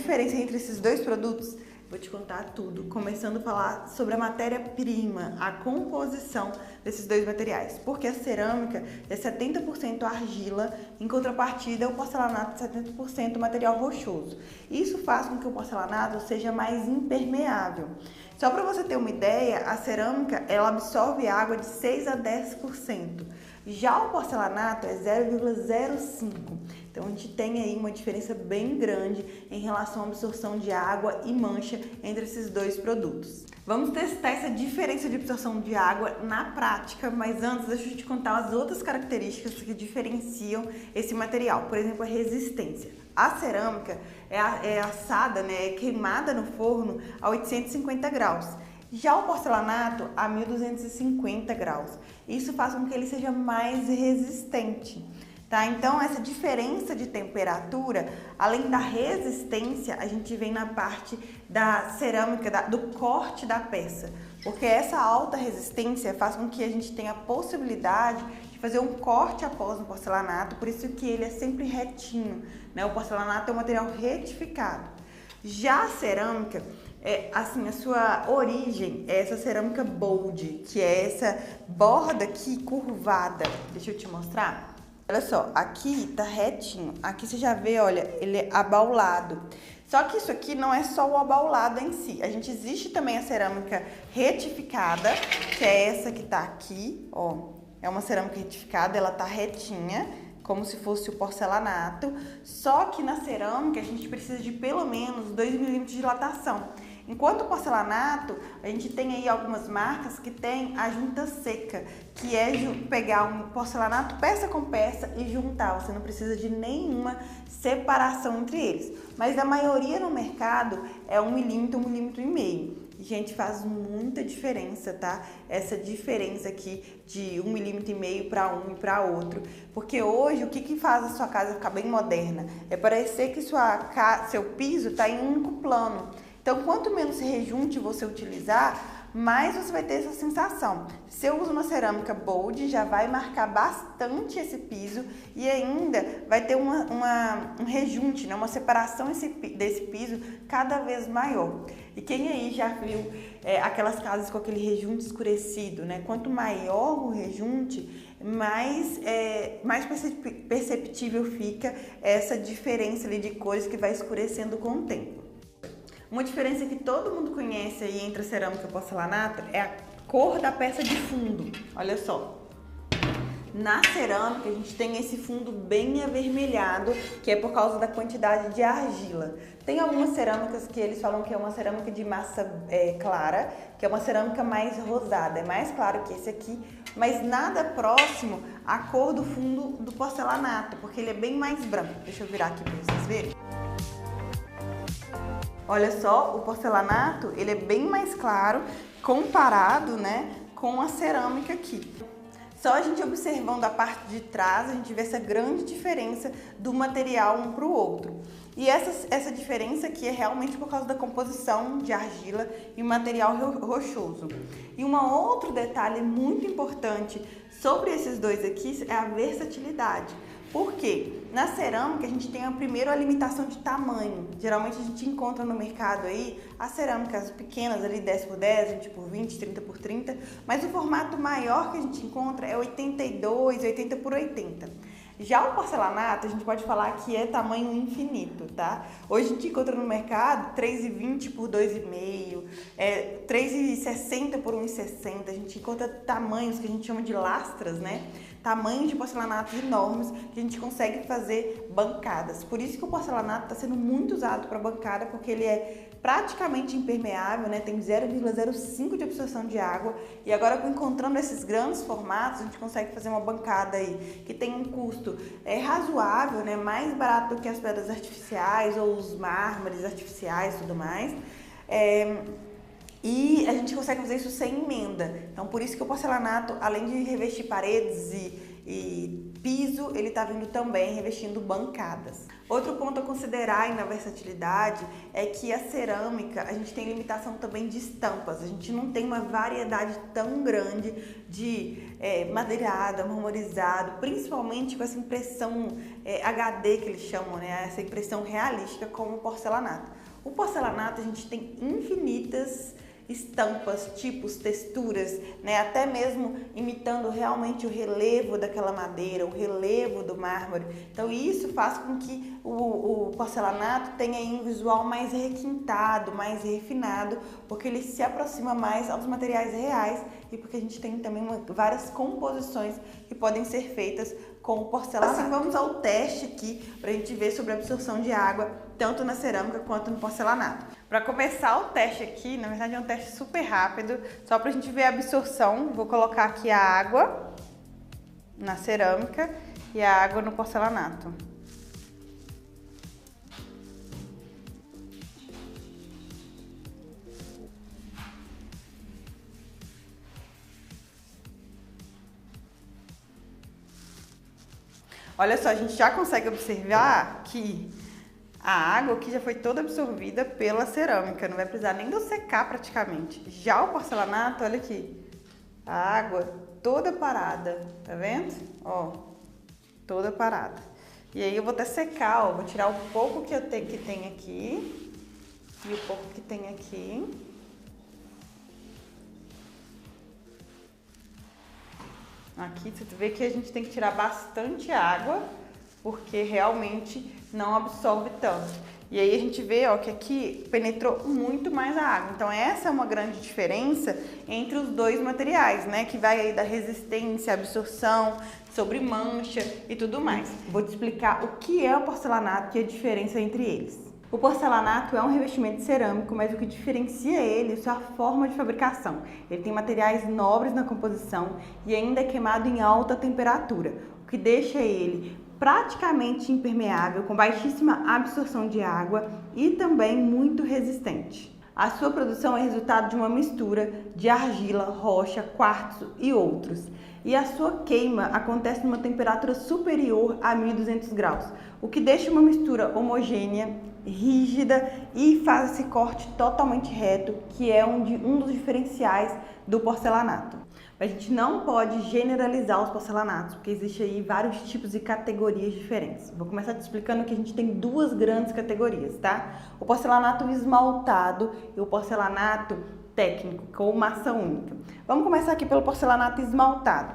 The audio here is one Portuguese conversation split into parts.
diferença entre esses dois produtos? Vou te contar tudo, começando a falar sobre a matéria-prima, a composição desses dois materiais. Porque a cerâmica é 70% argila, em contrapartida o porcelanato é 70% material rochoso. Isso faz com que o porcelanato seja mais impermeável. Só para você ter uma ideia, a cerâmica ela absorve água de 6 a 10%. Já o porcelanato é 0,05%. Então a gente tem aí uma diferença bem grande em relação à absorção de água e mancha entre esses dois produtos. Vamos testar essa diferença de absorção de água na prática, mas antes deixa eu te contar as outras características que diferenciam esse material. Por exemplo, a resistência. A cerâmica é assada, é queimada no forno a 850 graus. Já o porcelanato a 1250 graus. Isso faz com que ele seja mais resistente. Tá? Então, essa diferença de temperatura, além da resistência, a gente vem na parte da cerâmica, do corte da peça. Porque essa alta resistência faz com que a gente tenha a possibilidade de fazer um corte após o porcelanato, por isso que ele é sempre retinho, né? O porcelanato é um material retificado. Já a cerâmica, assim, a sua origem é essa cerâmica bold, que é essa borda aqui curvada. Deixa eu te mostrar. Olha só, aqui tá retinho, aqui você já vê, olha, ele é abaulado. Só que isso aqui não é só o abaulado em si, existe também a cerâmica retificada, que é essa que tá aqui, ó. É uma cerâmica retificada, ela tá retinha, como se fosse o porcelanato. Só que na cerâmica a gente precisa de pelo menos 2 milímetros de dilatação. Enquanto o porcelanato, a gente tem aí algumas marcas que tem a junta seca, que é pegar um porcelanato peça com peça e juntar. Você não precisa de nenhuma separação entre eles. Mas a maioria no mercado é 1 milímetro, 1,5 milímetros. Gente, faz muita diferença, tá? Essa diferença aqui de 1,5 milímetro para um e para outro. Porque hoje, o que faz a sua casa ficar bem moderna? É parecer que seu piso está em um único plano. Então, quanto menos rejunte você utilizar, mais você vai ter essa sensação. Se eu uso uma cerâmica bold, já vai marcar bastante esse piso e ainda vai ter um rejunte, né? Uma separação desse piso cada vez maior. E quem aí já viu aquelas casas com aquele rejunte escurecido, né? Quanto maior o rejunte, mais perceptível fica essa diferença ali de cores que vai escurecendo com o tempo. Uma diferença que todo mundo conhece aí entre a cerâmica e o porcelanato é a cor da peça de fundo. Olha só. Na cerâmica a gente tem esse fundo bem avermelhado, que é por causa da quantidade de argila. Tem algumas cerâmicas que eles falam que é uma cerâmica de massa clara, que é uma cerâmica mais rosada, é mais claro que esse aqui, mas nada próximo à cor do fundo do porcelanato, porque ele é bem mais branco. Deixa eu virar aqui para vocês verem. Olha só, o porcelanato, ele é bem mais claro comparado, né, com a cerâmica aqui. Só a gente observando a parte de trás, a gente vê essa grande diferença do material um para o outro. E essa diferença aqui é realmente por causa da composição de argila e material rochoso. E um outro detalhe muito importante sobre esses dois aqui é a versatilidade. Por quê? Na cerâmica a gente tem primeiro a limitação de tamanho. Geralmente a gente encontra no mercado aí as cerâmicas pequenas ali 10 por 10, 20 por 20, 30 por 30, mas o formato maior que a gente encontra é 82, 80 por 80. Já o porcelanato, a gente pode falar que é tamanho infinito, tá? Hoje a gente encontra no mercado 3,20 por 2,5, 3,60 por 1,60. A gente encontra tamanhos que a gente chama de lastras, né? Tamanhos de porcelanatos enormes que a gente consegue fazer bancadas. Por isso que o porcelanato está sendo muito usado para bancada, porque ele é praticamente impermeável, né? Tem 0,05 de absorção de água. E agora, encontrando esses grandes formatos, a gente consegue fazer uma bancada aí que tem um custo razoável, né? Mais barato do que as pedras artificiais ou os mármores artificiais e tudo mais. E a gente consegue fazer isso sem emenda. Então, por isso que o porcelanato, além de revestir paredes e piso, ele tá vindo também revestindo bancadas. Outro ponto a considerar aí na versatilidade é que a cerâmica, a gente tem limitação também de estampas. A gente não tem uma variedade tão grande de madeirado, marmorizado, principalmente com essa impressão HD que eles chamam, né? Essa impressão realística como o porcelanato. O porcelanato a gente tem infinitas estampas, tipos, texturas, né? Até mesmo imitando realmente o relevo daquela madeira, o relevo do mármore. Então isso faz com que o porcelanato tenha aí um visual mais requintado, mais refinado, porque ele se aproxima mais aos materiais reais e porque a gente tem também várias composições que podem ser feitas com o porcelanato. Assim, vamos ao teste aqui para a gente ver sobre a absorção de água, tanto na cerâmica quanto no porcelanato. Para começar o teste aqui, na verdade é um teste super rápido, só para a gente ver a absorção. Vou colocar aqui a água na cerâmica e a água no porcelanato. Olha só, a gente já consegue observar que a água aqui já foi toda absorvida pela cerâmica, não vai precisar nem de secar praticamente. Já o porcelanato, olha aqui, a água toda parada, tá vendo? Ó, toda parada. E aí eu vou até secar, ó, vou tirar o pouco que tem aqui e o pouco que tem aqui. Aqui você vê que a gente tem que tirar bastante água, porque realmente não absorve tanto. E aí a gente vê, ó, que aqui penetrou muito mais a água. Então essa é uma grande diferença entre os dois materiais, né? Que vai aí da resistência, absorção, sobre mancha e tudo mais. Vou te explicar o que é o porcelanato e a diferença entre eles. O porcelanato é um revestimento cerâmico, mas o que diferencia ele é a sua forma de fabricação. Ele tem materiais nobres na composição e ainda é queimado em alta temperatura, o que deixa ele praticamente impermeável, com baixíssima absorção de água e também muito resistente. A sua produção é resultado de uma mistura de argila, rocha, quartzo e outros. E a sua queima acontece numa temperatura superior a 1200 graus, o que deixa uma mistura homogênea, rígida e faz esse corte totalmente reto, que é um dos diferenciais do porcelanato. A gente não pode generalizar os porcelanatos, porque existe aí vários tipos e categorias diferentes. Vou começar te explicando que a gente tem duas grandes categorias, tá? O porcelanato esmaltado e o porcelanato técnico, com massa única. Vamos começar aqui pelo porcelanato esmaltado.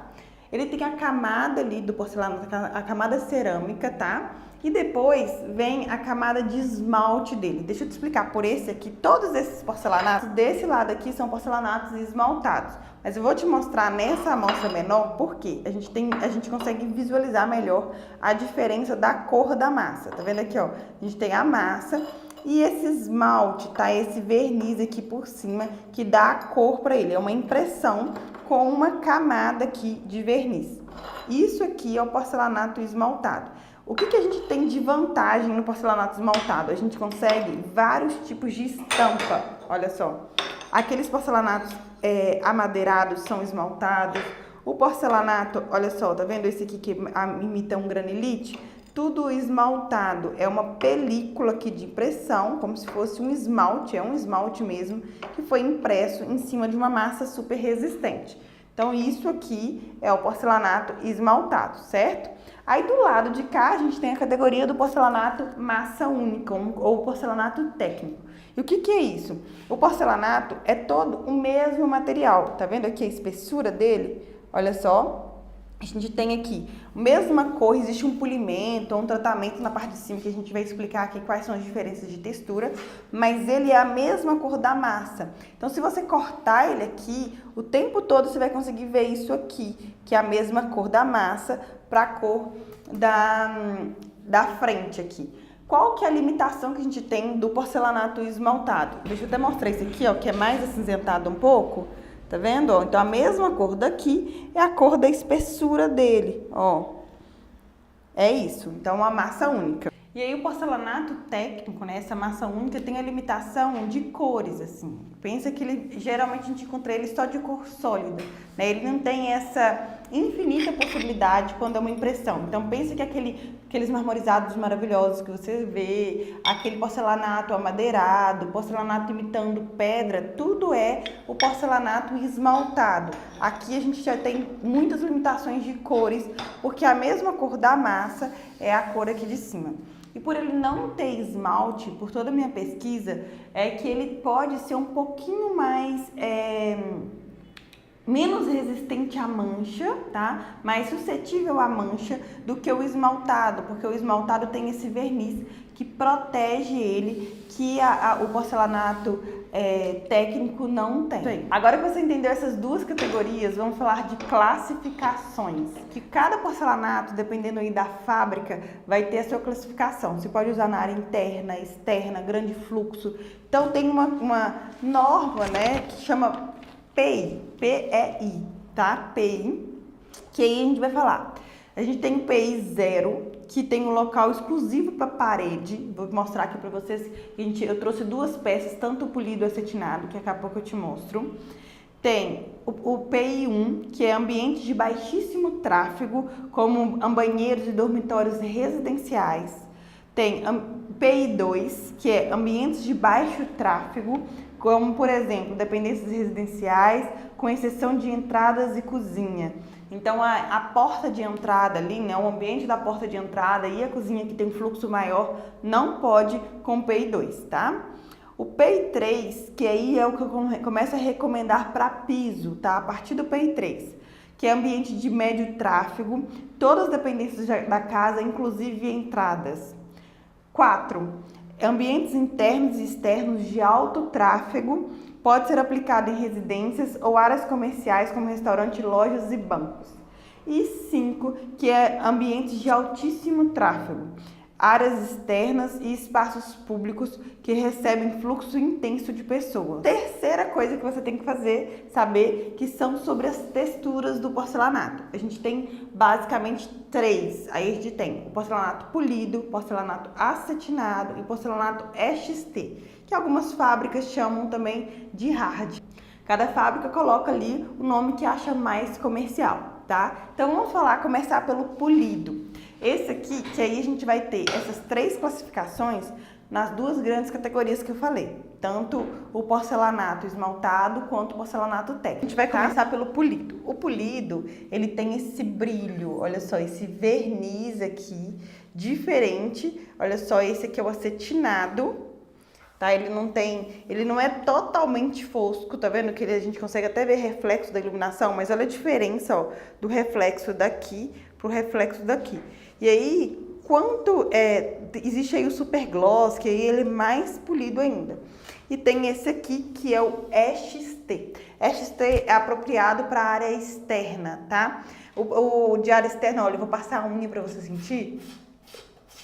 Ele tem a camada ali do porcelanato, a camada cerâmica, tá? E depois vem a camada de esmalte dele. Deixa eu te explicar, por esse aqui, todos esses porcelanatos desse lado aqui são porcelanatos esmaltados. Mas eu vou te mostrar nessa amostra menor porque a gente consegue visualizar melhor a diferença da cor da massa. Tá vendo aqui, ó? A gente tem a massa e esse esmalte, tá? Esse verniz aqui por cima que dá a cor para ele. É uma impressão com uma camada aqui de verniz. Isso aqui é o porcelanato esmaltado. O que a gente tem de vantagem no porcelanato esmaltado? A gente consegue vários tipos de estampa, olha só. Aqueles porcelanatos amadeirados são esmaltados. O porcelanato, olha só, tá vendo esse aqui que imita um granilite? Tudo esmaltado, é uma película aqui de impressão, como se fosse um esmalte, é um esmalte mesmo, que foi impresso em cima de uma massa super resistente. Então isso aqui é o porcelanato esmaltado, certo? Aí do lado de cá a gente tem a categoria do porcelanato massa única ou porcelanato técnico. E o que é isso? O porcelanato é todo o mesmo material, tá vendo aqui a espessura dele? Olha só. A gente tem aqui a mesma cor, existe um polimento, um tratamento na parte de cima que a gente vai explicar aqui quais são as diferenças de textura, mas ele é a mesma cor da massa. Então, se você cortar ele aqui, o tempo todo você vai conseguir ver isso aqui, que é a mesma cor da massa para a cor da frente aqui. Qual que é a limitação que a gente tem do porcelanato esmaltado? Deixa eu até mostrar esse aqui, ó, que é mais acinzentado um pouco. Tá vendo? Ó, então, a mesma cor daqui é a cor da espessura dele, ó. É isso. Então, uma massa única. E aí, o porcelanato técnico, né? Essa massa única tem a limitação de cores, assim. Pensa que geralmente a gente encontra ele só de cor sólida, né? Ele não tem infinita possibilidade quando é uma impressão. Então pensa que aqueles marmorizados maravilhosos que você vê, aquele porcelanato amadeirado, porcelanato imitando pedra, tudo é o porcelanato esmaltado. Aqui a gente já tem muitas limitações de cores, porque a mesma cor da massa é a cor aqui de cima. E por ele não ter esmalte, por toda a minha pesquisa, é que ele pode ser um pouquinho mais, menos resistente à mancha, tá? Mais suscetível à mancha do que o esmaltado, porque o esmaltado tem esse verniz que protege ele, que o porcelanato técnico não tem. Agora que você entendeu essas duas categorias, vamos falar de classificações. Que cada porcelanato, dependendo aí da fábrica, vai ter a sua classificação. Você pode usar na área interna, externa, grande fluxo. Então tem uma norma, né, que chama PEI, P-E-I, tá? PEI, que aí a gente vai falar. A gente tem o PEI 0, que tem um local exclusivo para parede. Vou mostrar aqui para vocês. Eu trouxe duas peças, tanto o polido e o acetinado, que daqui a pouco eu te mostro. Tem o PEI 1, que é ambiente de baixíssimo tráfego, como banheiros e dormitórios residenciais. Tem PEI 2, que é ambientes de baixo tráfego, como, por exemplo, dependências residenciais, com exceção de entradas e cozinha. Então, a porta de entrada ali, né, o ambiente da porta de entrada e a cozinha que tem fluxo maior, não pode com o PEI 2, tá? O PEI 3, que aí é o que eu começo a recomendar para piso, tá? A partir do PEI 3, que é ambiente de médio tráfego, todas as dependências da casa, inclusive entradas. 4. Ambientes internos e externos de alto tráfego, pode ser aplicado em residências ou áreas comerciais como restaurante, lojas e bancos. E 5, que é ambientes de altíssimo tráfego, áreas externas e espaços públicos que recebem fluxo intenso de pessoas. Terceira coisa que você tem que saber, que são sobre as texturas do porcelanato. A gente tem basicamente 3. Aí a gente tem o porcelanato polido, porcelanato acetinado e porcelanato EXT, que algumas fábricas chamam também de hard. Cada fábrica coloca ali o nome que acha mais comercial, tá? Então vamos começar pelo polido. Esse aqui, que aí a gente vai ter essas 3 classificações nas 2 grandes categorias que eu falei. Tanto o porcelanato esmaltado quanto o porcelanato técnico. A gente vai começar pelo polido. O polido, ele tem esse brilho, olha só, esse verniz aqui, diferente. Olha só, esse aqui é o acetinado, tá? Ele não é totalmente fosco, tá vendo? Que a gente consegue até ver reflexo da iluminação, mas olha a diferença, ó, do reflexo daqui pro reflexo daqui. E aí, existe aí o super gloss, que aí ele é mais polido ainda. E tem esse aqui, que é o EXT. EXT é apropriado para a área externa, tá? O de área externa, olha, eu vou passar a unha para você sentir.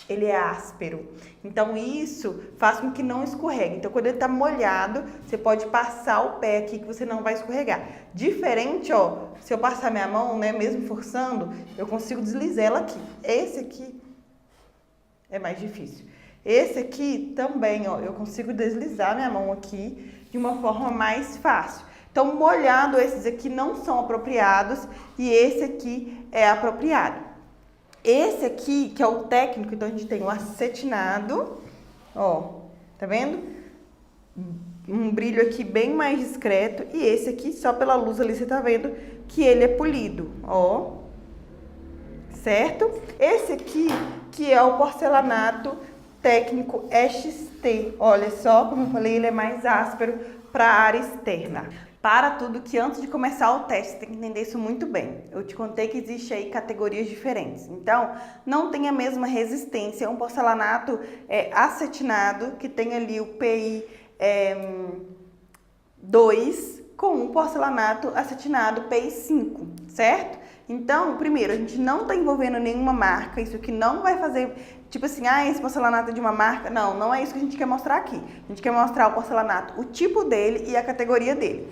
Ele é áspero. Então, isso faz com que não escorregue. Então, quando ele tá molhado, você pode passar o pé aqui que você não vai escorregar. Diferente, ó, se eu passar minha mão, né, mesmo forçando, eu consigo deslizar ela aqui. Esse aqui é mais difícil. Esse aqui também, ó, eu consigo deslizar minha mão aqui de uma forma mais fácil. Então, molhado, esses aqui não são apropriados e esse aqui é apropriado. Esse aqui, que é o técnico, então a gente tem o acetinado, ó, tá vendo? Um brilho aqui bem mais discreto. E esse aqui, só pela luz ali, você tá vendo que ele é polido, ó. Certo? Esse aqui, que é o porcelanato técnico EXT. Olha só, como eu falei, ele é mais áspero para a área externa. Para tudo que antes de começar o teste, você tem que entender isso muito bem. Eu te contei que existe aí categorias diferentes. Então, não tem a mesma resistência. É um porcelanato acetinado, que tem ali o PEI 2, com um porcelanato acetinado PEI 5, certo? Então, primeiro, a gente não está envolvendo nenhuma marca. Isso aqui não vai fazer, tipo assim, esse porcelanato é de uma marca. Não, não é isso que a gente quer mostrar aqui. A gente quer mostrar o porcelanato, o tipo dele e a categoria dele.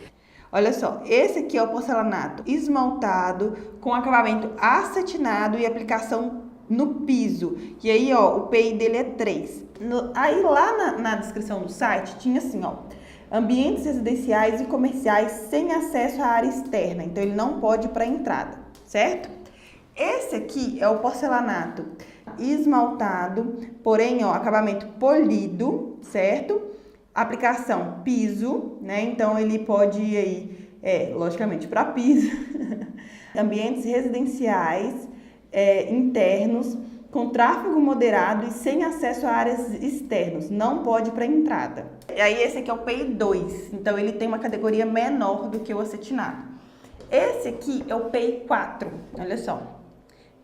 Olha só, esse aqui é o porcelanato esmaltado, com acabamento acetinado e aplicação no piso. E aí, ó, o PEI dele é 3. Aí lá na descrição do site tinha assim, ó, ambientes residenciais e comerciais sem acesso à área externa. Então, ele não pode ir para a entrada. certo? Esse aqui é o porcelanato esmaltado, porém, ó, acabamento polido, certo? Aplicação piso, né? Então, ele pode ir aí, logicamente, para piso. Ambientes residenciais, internos, com tráfego moderado e sem acesso a áreas externas. Não pode para entrada. E aí, esse aqui é o PI2. Então, ele tem uma categoria menor do que o acetinato. Esse aqui é o PI4. Olha só.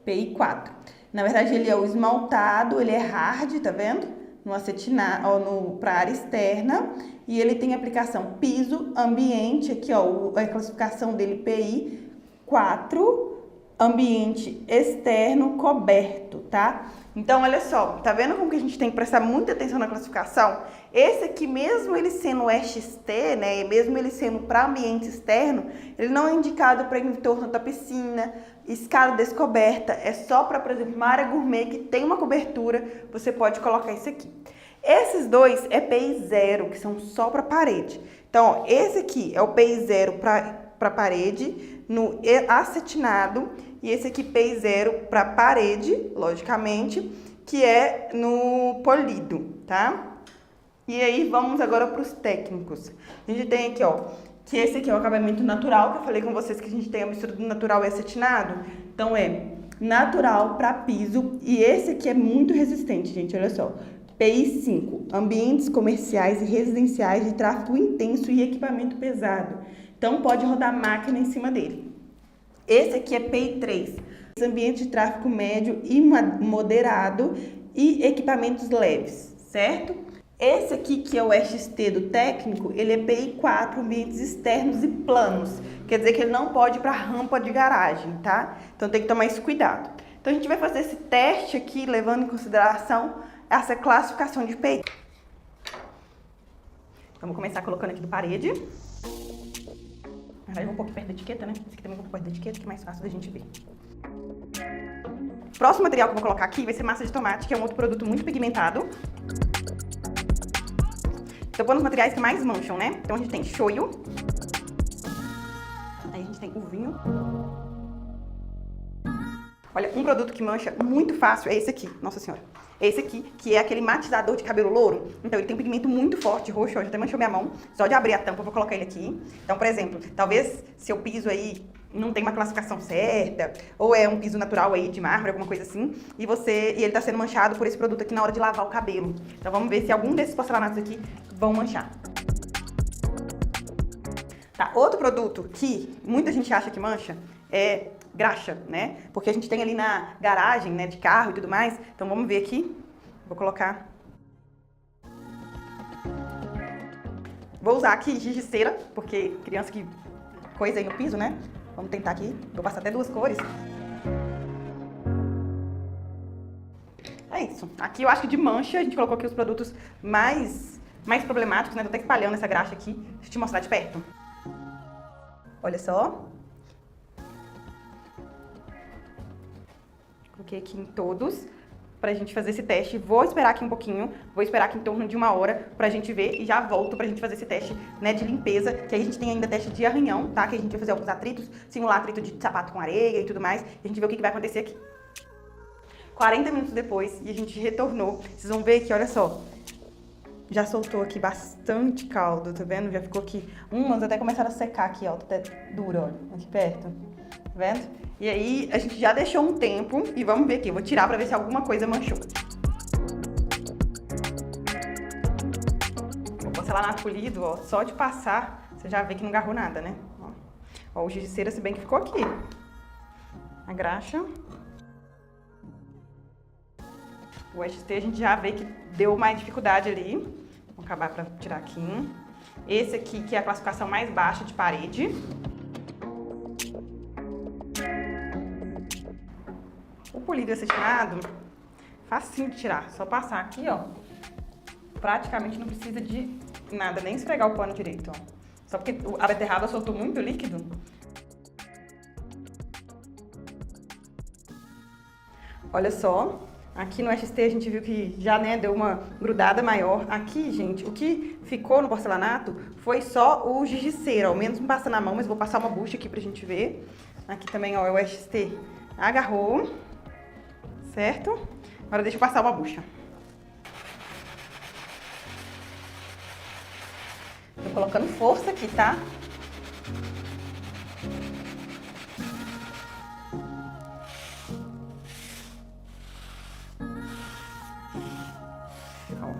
PI4. Na verdade, ele é o esmaltado, ele é hard, tá vendo? No acetinato, para área externa. E ele tem aplicação piso, ambiente, aqui ó, a classificação dele PI4, ambiente externo coberto, tá? Então, olha só, tá vendo como que a gente tem que prestar muita atenção na classificação? Esse aqui, mesmo ele sendo XT, né, e mesmo ele sendo para ambiente externo, ele não é indicado para entorno da piscina, escada descoberta, é só para, por exemplo, uma área gourmet que tem uma cobertura, você pode colocar esse aqui. Esses dois é PI0, que são só para parede. Então, ó, esse aqui é o PI0 para parede, no acetinado, e esse aqui PI0 para parede, logicamente, que é no polido, tá? E aí, vamos agora para os técnicos. A gente tem aqui, ó, que esse aqui é o acabamento natural, que eu falei com vocês que a gente tem a mistura do natural e acetinado. Então, é natural para piso, e esse aqui é muito resistente, gente, olha só. PI5, ambientes comerciais e residenciais de tráfego intenso e equipamento pesado. Então, pode rodar máquina em cima dele. Esse aqui é PI3, ambiente de tráfego médio e moderado e equipamentos leves, certo? Esse aqui, que é o XT do técnico, ele é PI4, ambientes externos e planos. Quer dizer que ele não pode ir para rampa de garagem, tá? Então, tem que tomar esse cuidado. Então, a gente vai fazer esse teste aqui, levando em consideração essa classificação de PI. Vamos começar colocando aqui do parede. Na verdade, eu vou um pouco perto da etiqueta, né? Esse aqui também vou perto da etiqueta, que é mais fácil da gente ver. O próximo material que eu vou colocar aqui vai ser massa de tomate, que é um outro produto muito pigmentado. Então, vou nos materiais que mais mancham, né? Então, a gente tem shoyu. Aí, a gente tem o vinho. Olha, um produto que mancha muito fácil é esse aqui, nossa senhora. Esse aqui, que é aquele matizador de cabelo louro. Então, ele tem um pigmento muito forte, roxo, ó, já até manchou minha mão. Só de abrir a tampa, eu vou colocar ele aqui. Então, por exemplo, talvez seu piso aí não tem uma classificação certa, ou é um piso natural aí de mármore, alguma coisa assim, e ele tá sendo manchado por esse produto aqui na hora de lavar o cabelo. Então, vamos ver se algum desses porcelanatos aqui vão manchar. Tá, outro produto que muita gente acha que mancha é graxa, né? Porque a gente tem ali na garagem, né, de carro e tudo mais. Então, vamos ver aqui. Vou colocar. Vou usar aqui giz de cera, porque criança que coisa aí no piso, né? Vamos tentar aqui. Vou passar até duas cores. É isso. Aqui eu acho que de mancha, a gente colocou aqui os produtos mais problemáticos, né? Tô até espalhando essa graxa aqui. Deixa eu te mostrar de perto. Olha só. Coloquei aqui em todos pra gente fazer esse teste. Vou esperar aqui um pouquinho, vou esperar aqui em torno de 1 hora pra gente ver e já volto pra gente fazer esse teste, né, de limpeza, que aí a gente tem ainda teste de arranhão, tá? Que a gente vai fazer alguns atritos, simular atrito de sapato com areia e tudo mais, e a gente vê o que vai acontecer aqui. 40 minutos depois, e a gente retornou. Vocês vão ver que, olha só, já soltou aqui bastante caldo, tá vendo? Já ficou aqui, umas até começaram a secar aqui, ó, tá até duro, ó, aqui perto, tá vendo? E aí, a gente já deixou um tempo e vamos ver aqui. Eu vou tirar pra ver se alguma coisa manchou. O porcelanato polido, ó, só de passar, você já vê que não agarrou nada, né? Ó, o giz de cera, se bem que ficou aqui. A graxa. O XT a gente já vê que deu mais dificuldade ali. Vou acabar pra tirar aqui. Esse aqui, que é a classificação mais baixa de parede. O polido acetinado, facinho de tirar. Só passar aqui, ó. Praticamente não precisa de nada, nem esfregar o pano direito, ó. Só porque a beterraba soltou muito líquido. Olha só. Aqui no XT a gente viu que já, né, deu uma grudada maior. Aqui, gente, o que ficou no porcelanato foi só o giz de cera. Ao menos não passa na mão, mas vou passar uma bucha aqui pra gente ver. Aqui também, ó, é o XT. Agarrou, certo? Agora deixa eu passar uma bucha. Tô colocando força aqui, tá? Ó,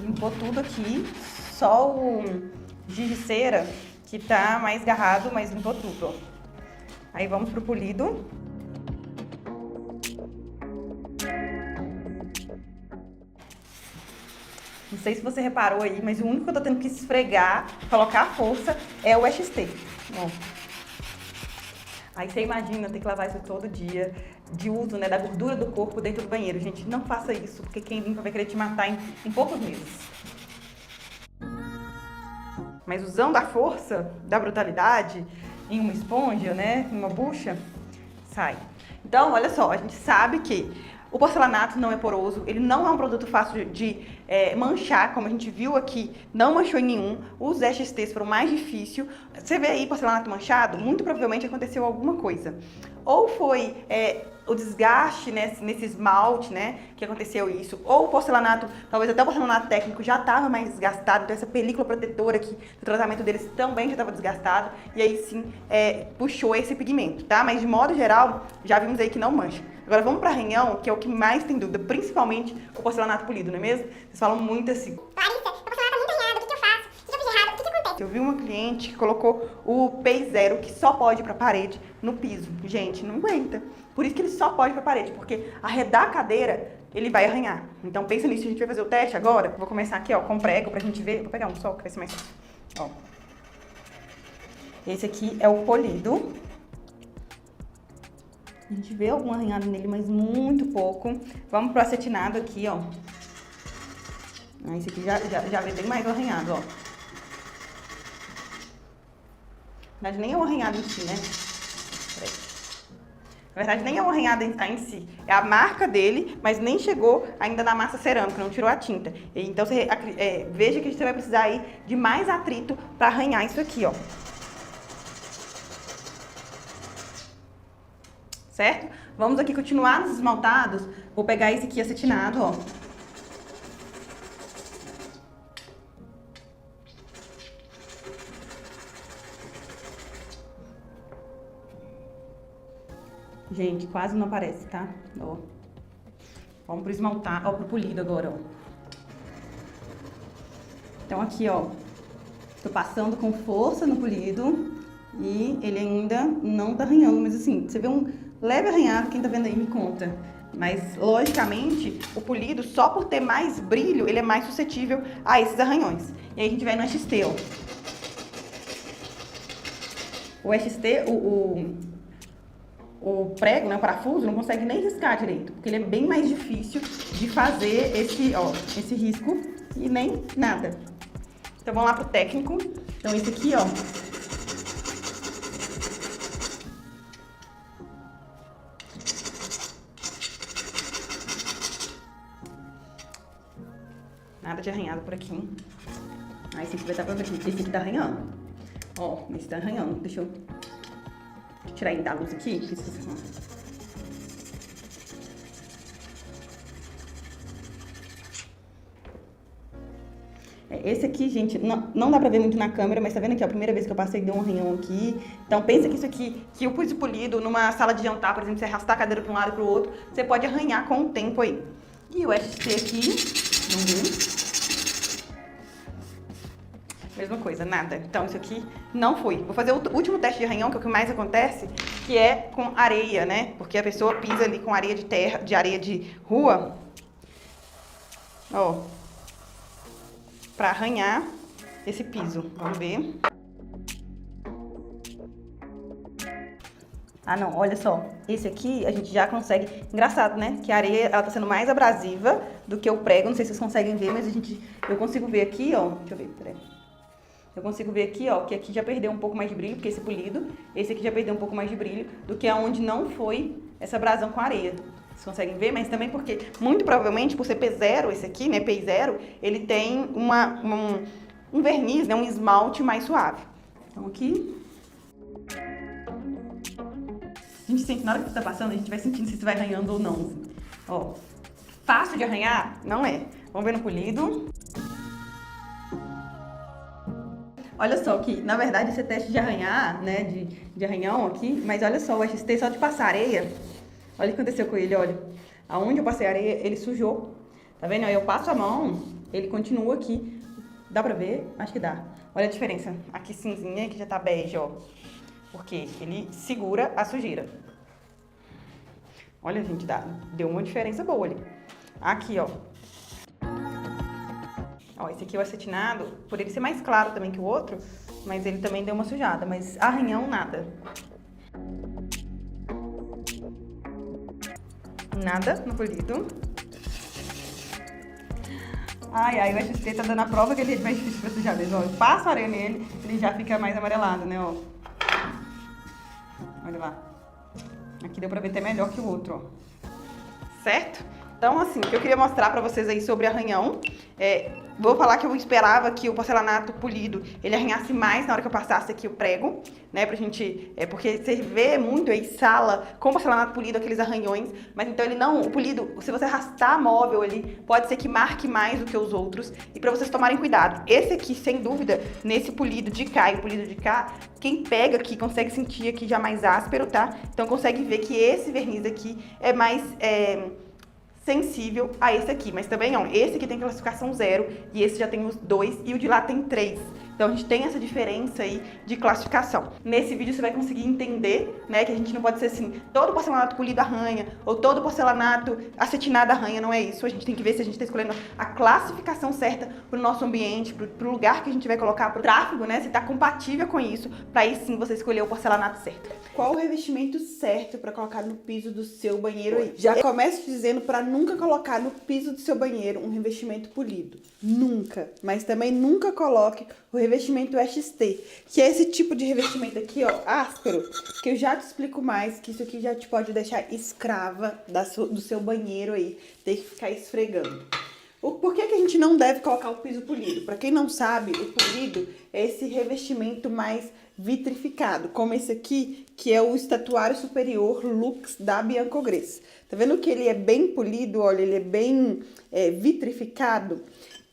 limpou tudo aqui, só o giz de cera que tá mais agarrado, mas limpou tudo, ó. Aí vamos pro polido. Não sei se você reparou aí, mas o único que eu tô tendo que esfregar, colocar a força, é o XT. Ó. Aí você imagina ter que lavar isso todo dia, de uso, né, da gordura do corpo dentro do banheiro. Gente, não faça isso, porque quem limpa vai querer te matar em poucos meses. Mas usando a força da brutalidade em uma esponja, né, em uma bucha, sai. Então, olha só, a gente sabe que o porcelanato não é poroso, ele não é um produto fácil de manchar, como a gente viu aqui, não manchou em nenhum. Os XTs foram mais difíceis. Você vê aí porcelanato manchado, muito provavelmente aconteceu alguma coisa. Ou foi o desgaste, né, nesse esmalte, né, que aconteceu isso, ou o porcelanato, talvez até o porcelanato técnico já estava mais desgastado, então essa película protetora aqui do tratamento deles também já estava desgastado, e aí sim puxou esse pigmento, tá? Mas de modo geral, já vimos aí que não mancha. Agora vamos para arranhão, que é o que mais tem dúvida, principalmente o porcelanato polido, não é mesmo? Vocês falam muito assim: Larissa, o porcelanato tá muito arranhado, o que eu faço? O que eu fiz de errado? O que acontece? eu vi uma cliente que colocou o P0, que só pode ir pra parede, no piso. Gente, não aguenta. Por isso que ele só pode ir pra parede, porque arredar a cadeira, ele vai arranhar. Então pensa nisso, a gente vai fazer o teste agora. Vou começar aqui, ó, com prego pra gente ver. Vou pegar um só, que vai ser mais fácil. Ó. Esse aqui é o polido. A gente vê algum arranhado nele, mas muito pouco. Vamos pro acetinado aqui, ó. Esse aqui já vê bem mais o arranhado, ó. Na verdade, nem é um arranhado em si, né? Peraí. Na verdade, nem é um arranhado em si. É a marca dele, mas nem chegou ainda na massa cerâmica, não tirou a tinta. Então, você veja que você vai precisar aí de mais atrito para arranhar isso aqui, ó. Certo? Vamos aqui continuar nos esmaltados. Vou pegar esse aqui acetinado, ó. Gente, quase não aparece, tá? Ó. Vamos pro esmaltar, ó, pro polido agora, ó. Então aqui, ó, tô passando com força no polido e ele ainda não tá arranhando, mas assim, você vê um leve arranhado, quem tá vendo aí me conta. Mas, logicamente, o polido, só por ter mais brilho, ele é mais suscetível a esses arranhões. E aí a gente vai no XT, ó. O XT, o prego, né, o parafuso, não consegue nem riscar direito, porque ele é bem mais difícil de fazer esse risco e nem nada. Então vamos lá pro técnico. Então esse aqui, ó. Nada de arranhado por aqui. Ah, esse aqui vai dar pra ver aqui. Esse aqui tá arranhando. Ó, esse tá arranhando. Deixa eu tirar aí da luz aqui. Esse aqui, gente, não dá pra ver muito na câmera, mas tá vendo aqui, ó, a primeira vez que eu passei deu um arranhão aqui. Então pensa que isso aqui, que eu pus polido numa sala de jantar, por exemplo, você arrastar a cadeira pra um lado e pro outro, você pode arranhar com o tempo aí. E o SC aqui, vamos ver. Mesma coisa, nada. Então isso aqui não foi. Vou fazer o último teste de arranhão, que é o que mais acontece, que é com areia, né? Porque a pessoa pisa ali com areia de terra, de areia de rua. Ó. Pra arranhar esse piso. Vamos ver. Ah, não, olha só. Esse aqui a gente já consegue... Engraçado, né? Que a areia, ela tá sendo mais abrasiva do que o prego. Não sei se vocês conseguem ver, mas eu consigo ver aqui, ó. Deixa eu ver, peraí. Eu consigo ver aqui, ó, que aqui já perdeu um pouco mais de brilho, porque esse polido, esse aqui já perdeu um pouco mais de brilho do que aonde não foi essa abrasão com areia. Vocês conseguem ver? Mas também porque, muito provavelmente, por ser P0, esse aqui, né, P0, ele tem um verniz, né, um esmalte mais suave. Então aqui... A gente sente, na hora que você tá passando, a gente vai sentindo se você vai arranhando ou não. Assim. Ó, fácil de arranhar? Não é. Vamos ver no polido. Olha só que, na verdade, esse é teste de arranhar, né, de arranhão aqui, mas olha só, o XT só de passar areia, olha o que aconteceu com ele, olha. Aonde eu passei areia, ele sujou, tá vendo? Aí eu passo a mão, ele continua aqui, dá pra ver? Acho que dá. Olha a diferença, aqui cinzinha, aqui já tá bege, ó, porque ele segura a sujeira. Olha, gente, deu uma diferença boa ali. Aqui, ó. Ó, esse aqui é o acetinado, por ele ser mais claro também que o outro, mas ele também deu uma sujada, mas arranhão nada. Nada no polido. Ai, ai, o XT tá dando a prova que ele é mais difícil pra sujar mesmo. Ó, eu passo a areia nele, ele já fica mais amarelado, né, ó. Olha lá. Aqui deu pra ver até melhor que o outro, ó. Certo? Então, assim, o que eu queria mostrar pra vocês aí sobre arranhão, vou falar que eu esperava que o porcelanato polido, ele arranhasse mais na hora que eu passasse aqui o prego, né, pra gente, porque você vê muito aí sala com porcelanato polido, aqueles arranhões, mas então ele não, o polido, se você arrastar móvel ali, pode ser que marque mais do que os outros, e pra vocês tomarem cuidado. Esse aqui, sem dúvida, nesse polido de cá e o polido de cá, quem pega aqui consegue sentir aqui já mais áspero, tá? Então consegue ver que esse verniz aqui é mais sensível a esse aqui, mas também, ó, esse aqui tem classificação 0 e esse já tem os 2 e o de lá tem 3. Então a gente tem essa diferença aí de classificação. Nesse vídeo você vai conseguir entender, né, que a gente não pode ser assim, todo porcelanato polido arranha, ou todo porcelanato acetinado arranha, não é isso. A gente tem que ver se a gente está escolhendo a classificação certa pro nosso ambiente, pro lugar que a gente vai colocar, pro tráfego, né, se tá compatível com isso, para aí sim você escolher o porcelanato certo. Qual o revestimento certo para colocar no piso do seu banheiro aí? Já começo dizendo para nunca colocar no piso do seu banheiro um revestimento polido. Nunca. Mas também nunca coloque o revestimento XT, que é esse tipo de revestimento aqui, ó, áspero, que eu já te explico mais, que isso aqui já te pode deixar escrava do seu banheiro aí, ter que ficar esfregando. Por que a gente não deve colocar o piso polido? Para quem não sabe, o polido é esse revestimento mais vitrificado, como esse aqui, que é o estatuário superior Lux da Biancogres. Tá vendo que ele é bem polido, olha, ele é bem vitrificado?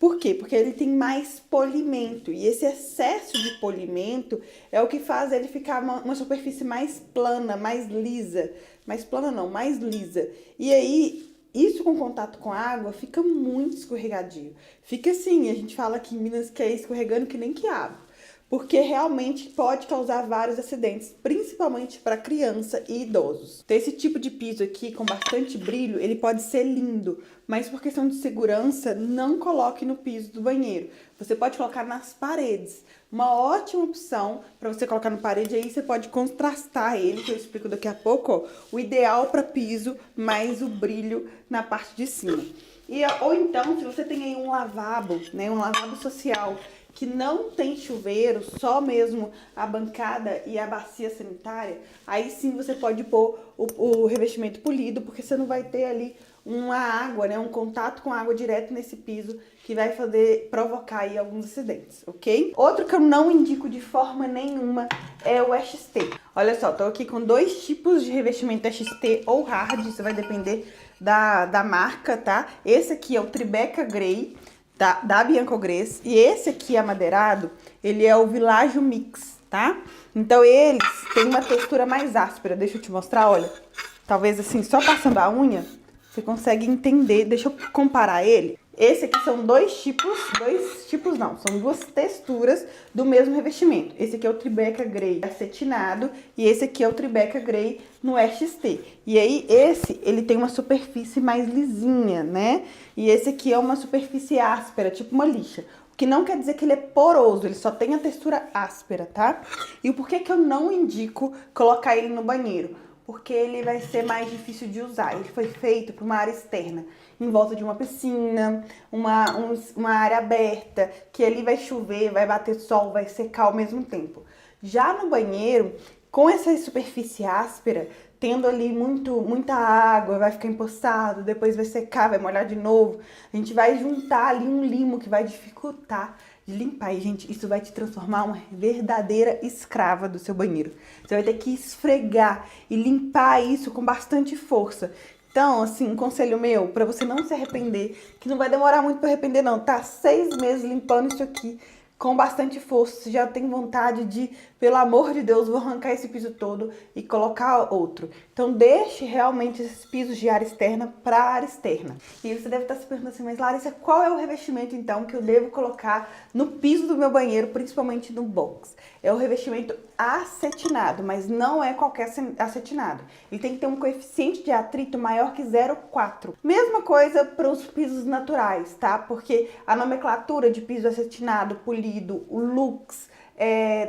Por quê? Porque ele tem mais polimento, e esse excesso de polimento é o que faz ele ficar uma superfície mais plana, mais lisa. Mais plana não, mais lisa. E aí, isso com contato com a água fica muito escorregadio. Fica assim, a gente fala aqui em Minas que é escorregando que nem quiabo. Porque realmente pode causar vários acidentes, principalmente para criança e idosos. Então, esse tipo de piso aqui com bastante brilho, ele pode ser lindo, mas por questão de segurança, não coloque no piso do banheiro. Você pode colocar nas paredes. Uma ótima opção para você colocar na parede, aí você pode contrastar ele, que eu explico daqui a pouco, ó, o ideal para piso, mais o brilho na parte de cima. Ou então, se você tem aí um lavabo, né, um lavabo social, que não tem chuveiro, só mesmo a bancada e a bacia sanitária, aí sim você pode pôr o revestimento polido, porque você não vai ter ali uma água, né, um contato com água direto nesse piso que vai provocar aí alguns acidentes, ok? Outro que eu não indico de forma nenhuma é o XT. Olha só, tô aqui com 2 tipos de revestimento XT ou hard, isso vai depender da marca, tá? Esse aqui é o Tribeca Grey, da Biancogres, e esse aqui amadeirado, ele é o Village Mix, tá? Então eles têm uma textura mais áspera, deixa eu te mostrar, olha, talvez assim, só passando a unha, você consegue entender, deixa eu comparar ele. Esse aqui são são 2 texturas do mesmo revestimento. Esse aqui é o Tribeca Grey acetinado e esse aqui é o Tribeca Grey no XT. E aí ele tem uma superfície mais lisinha, né? E esse aqui é uma superfície áspera, tipo uma lixa. O que não quer dizer que ele é poroso, ele só tem a textura áspera, tá? E o porquê que eu não indico colocar ele no banheiro? Porque ele vai ser mais difícil de usar. Ele foi feito para uma área externa, em volta de uma piscina, uma área aberta, que ali vai chover, vai bater sol, vai secar ao mesmo tempo. Já no banheiro, com essa superfície áspera, tendo ali muita água, vai ficar empoçado, depois vai secar, vai molhar de novo, a gente vai juntar ali um limo que vai dificultar de limpar. E, gente, isso vai te transformar uma verdadeira escrava do seu banheiro. Você vai ter que esfregar e limpar isso com bastante força. Então, assim, um conselho meu, pra você não se arrepender, que não vai demorar muito pra arrepender não, tá? 6 meses limpando isso aqui com bastante força. Você já tem vontade de, pelo amor de Deus, vou arrancar esse piso todo e colocar outro. Então, deixe realmente esses pisos de área externa para área externa. E você deve estar se perguntando assim, mas Larissa, qual é o revestimento, então, que eu devo colocar no piso do meu banheiro, principalmente no box? É o revestimento acetinado, mas não é qualquer acetinado. Ele tem que ter um coeficiente de atrito maior que 0,4. Mesma coisa para os pisos naturais, tá? Porque a nomenclatura de piso acetinado, polido, o lux,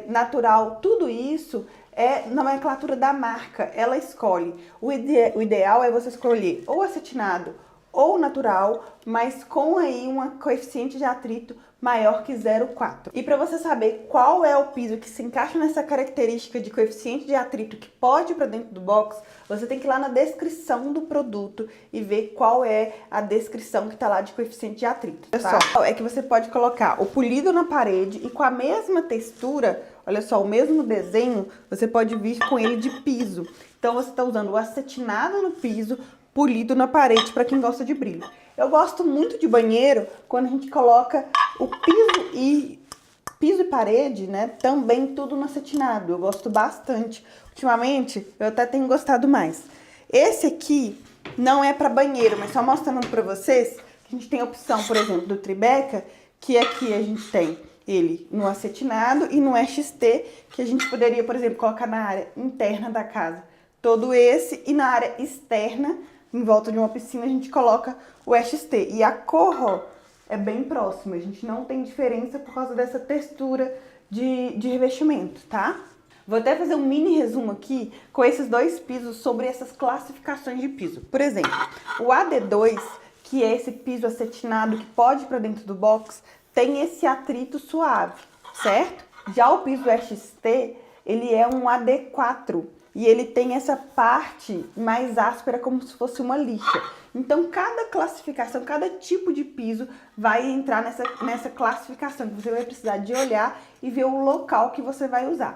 natural, tudo isso é nomenclatura da marca, ela escolhe. O ideal é você escolher ou acetinado ou natural, mas com aí um coeficiente de atrito maior que 0,4. E para você saber qual é o piso que se encaixa nessa característica de coeficiente de atrito que pode ir para dentro do box, você tem que ir lá na descrição do produto e ver qual é a descrição que está lá de coeficiente de atrito. Tá? É que você pode colocar o polido na parede e com a mesma textura, olha só, o mesmo desenho, você pode vir com ele de piso. Então você está usando o acetinado no piso, polido na parede, para quem gosta de brilho. Eu gosto muito de banheiro quando a gente coloca o piso e parede, né? Também tudo no acetinado. Eu gosto bastante. Ultimamente, eu até tenho gostado mais. Esse aqui não é para banheiro, mas só mostrando para vocês que a gente tem a opção, por exemplo, do Tribeca, que aqui a gente tem ele no acetinado e no XT, que a gente poderia, por exemplo, colocar na área interna da casa. Todo esse, e na área externa, em volta de uma piscina, a gente coloca o XT. E a cor, ó, é bem próxima. A gente não tem diferença por causa dessa textura de revestimento, tá? Vou até fazer um mini resumo aqui com esses dois pisos sobre essas classificações de piso. Por exemplo, o AD2, que é esse piso acetinado que pode ir para dentro do box, tem esse atrito suave, certo? Já o piso XT, ele é um AD4. E ele tem essa parte mais áspera, como se fosse uma lixa. Então, cada classificação, cada tipo de piso vai entrar nessa classificação. Que você vai precisar de olhar e ver o local que você vai usar.